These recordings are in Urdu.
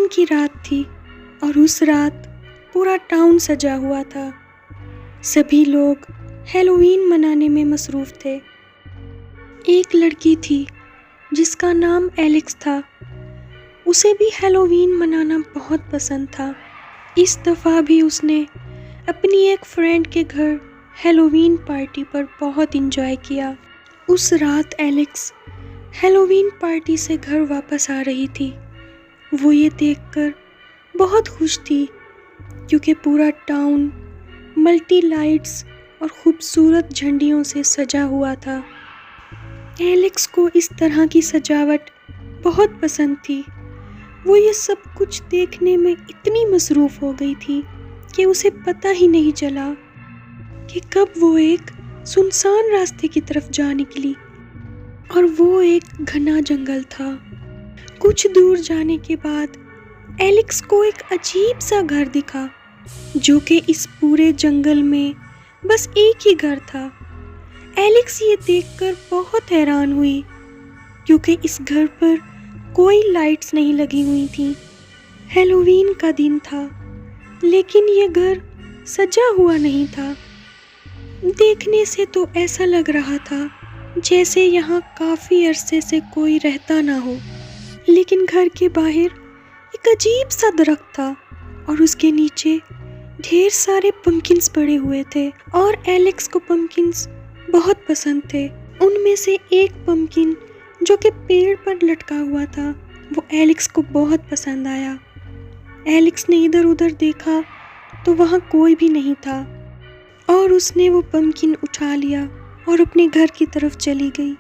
ہیلووین کی رات تھی اور اس رات پورا ٹاؤن سجا ہوا تھا۔ سبھی لوگ ہیلووین منانے میں مصروف تھے۔ ایک لڑکی تھی جس کا نام ایلکس تھا۔ اسے بھی ہیلووین منانا بہت پسند تھا۔ اس دفعہ بھی اس نے اپنی ایک فرینڈ کے گھر ہیلووین پارٹی پر بہت انجوائے کیا۔ اس رات ایلکس ہیلووین پارٹی سے گھر واپس آ رہی تھی۔ وہ یہ دیکھ کر بہت خوش تھی کیونکہ پورا ٹاؤن ملٹی لائٹس اور خوبصورت جھنڈیوں سے سجا ہوا تھا۔ ایلکس کو اس طرح کی سجاوٹ بہت پسند تھی۔ وہ یہ سب کچھ دیکھنے میں اتنی مصروف ہو گئی تھی کہ اسے پتہ ہی نہیں چلا کہ کب وہ ایک سنسان راستے کی طرف جا نکلی، اور وہ ایک گھنا جنگل تھا۔ کچھ دور جانے کے بعد ایلکس کو ایک عجیب سا گھر دکھا جو کہ اس پورے جنگل میں بس ایک ہی گھر تھا۔ ایلکس یہ دیکھ کر بہت حیران ہوئی کیونکہ اس گھر پر کوئی لائٹس نہیں لگی ہوئی تھیں۔ ہیلووین کا دن تھا لیکن یہ گھر سجا ہوا نہیں تھا۔ دیکھنے سے تو ایسا لگ رہا تھا جیسے یہاں کافی عرصے سے کوئی رہتا نہ ہو، لیکن گھر کے باہر ایک عجیب سا درخت تھا اور اس کے نیچے ڈھیر سارے پمکنز پڑے ہوئے تھے، اور ایلکس کو پمکنز بہت پسند تھے۔ ان میں سے ایک پمکن جو کہ پیڑ پر لٹکا ہوا تھا وہ ایلکس کو بہت پسند آیا۔ ایلکس نے ادھر ادھر دیکھا تو وہاں کوئی بھی نہیں تھا، اور اس نے وہ پمکن اٹھا لیا اور اپنے گھر کی طرف چلی گئی۔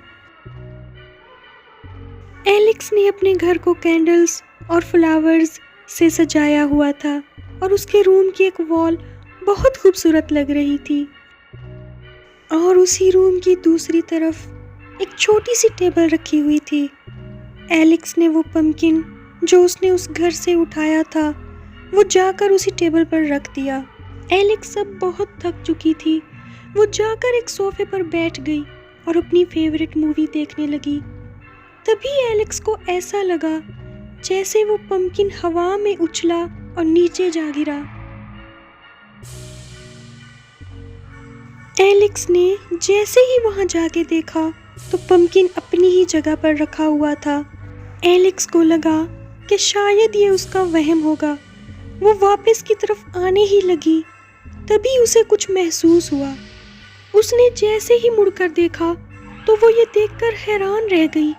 ایلکس نے اپنے گھر کو کینڈلز اور فلاورز سے سجایا ہوا تھا، اور اس کے روم کی ایک وال بہت خوبصورت لگ رہی تھی، اور اسی روم کی دوسری طرف ایک چھوٹی سی ٹیبل رکھی ہوئی تھی۔ ایلکس نے وہ پمکن جو اس نے اس گھر سے اٹھایا تھا وہ جا کر اسی ٹیبل پر رکھ دیا۔ ایلکس اب بہت تھک چکی تھی۔ وہ جا کر ایک صوفے پر بیٹھ گئی اور اپنی فیورٹ مووی دیکھنے لگی۔ تبھی ایلکس کو ایسا لگا جیسے وہ پمکن ہوا میں اچھلا اور نیچے جا گرا۔ ایلکس نے جیسے ہی وہاں جا کے دیکھا تو پمکن اپنی ہی جگہ پر رکھا ہوا تھا۔ ایلکس کو لگا کہ شاید یہ اس کا وہم ہوگا۔ وہ واپس کی طرف آنے ہی لگی، تبھی اسے کچھ محسوس ہوا۔ اس نے جیسے ہی مڑ کر دیکھا تو وہ یہ دیکھ کر حیران رہ گئی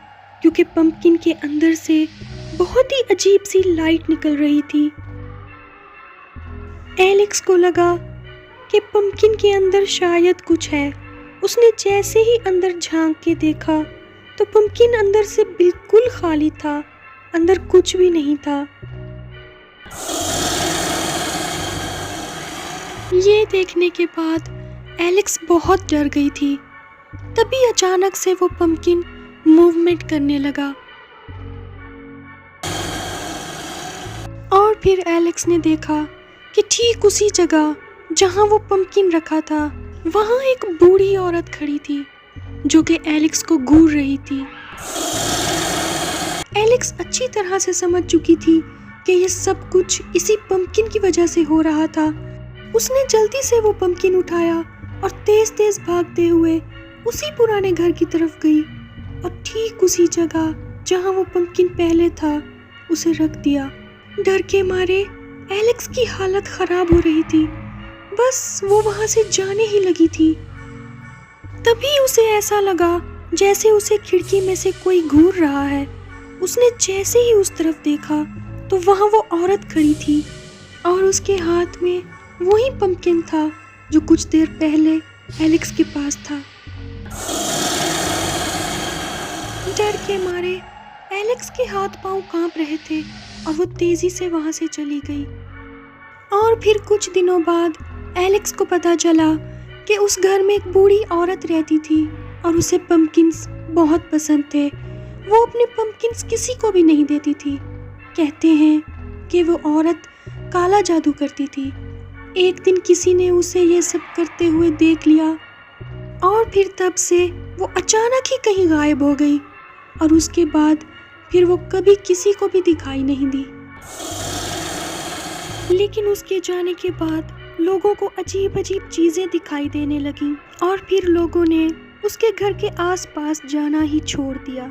کیونکہ پمکن کے اندر سے بہت ہی عجیب سی لائٹ نکل رہی تھی۔ ایلکس کو لگا کہ پمکن کے اندر شاید کچھ ہے۔ اس نے جیسے ہی اندر جھانک کے دیکھا تو پمکن اندر سے بالکل خالی تھا، اندر کچھ بھی نہیں تھا۔ یہ دیکھنے کے بعد ایلکس بہت ڈر گئی تھی۔ تبھی اچانک سے وہ پمکن موومنٹ کرنے لگا، اور پھر ایلکس نے دیکھا کہ ٹھیک اسی جگہ جہاں وہ پمکن رکھا تھا وہاں ایک بوڑھی عورت کھڑی تھی جو کہ ایلکس کو گھور رہی تھی۔ ایلکس اچھی طرح سے سمجھ چکی تھی کہ یہ سب کچھ اسی پمکن کی وجہ سے ہو رہا تھا۔ اس نے جلدی سے وہ پمکن اٹھایا اور تیز تیز بھاگتے ہوئے اسی پرانے گھر کی طرف گئی، اور ٹھیک اسی جگہ جہاں وہ پمکن پہلے تھا اسے رکھ دیا۔ ڈر کے مارے ایلکس کی حالت خراب ہو رہی تھی، بس وہ وہاں سے جانے ہی لگی تھی۔ تبھی اسے ایسا لگا جیسے اسے کھڑکی میں سے کوئی گھور رہا ہے۔ اس نے جیسے ہی اس طرف دیکھا تو وہاں وہ عورت کھڑی تھی، اور اس کے ہاتھ میں وہی پمکن تھا جو کچھ دیر پہلے ایلکس کے پاس تھا۔ ڈر کے مارے ایلکس کے ہاتھ پاؤں کانپ رہے تھے اور وہ تیزی سے وہاں سے چلی گئی۔ اور پھر کچھ دنوں بعد ایلکس کو پتہ چلا کہ اس گھر میں ایک بوڑھی عورت رہتی تھی اور اسے پمکنز بہت پسند تھے۔ وہ اپنے پمکنز کسی کو بھی نہیں دیتی تھی۔ کہتے ہیں کہ وہ عورت کالا جادو کرتی تھی۔ ایک دن کسی نے اسے یہ سب کرتے ہوئے دیکھ لیا، اور پھر تب سے وہ اچانک ہی کہیں غائب ہو گئی، اور اس کے بعد پھر وہ کبھی کسی کو بھی دکھائی نہیں دی۔ لیکن اس کے جانے کے بعد لوگوں کو عجیب عجیب چیزیں دکھائی دینے لگیں اور پھر لوگوں نے اس کے گھر کے آس پاس جانا ہی چھوڑ دیا۔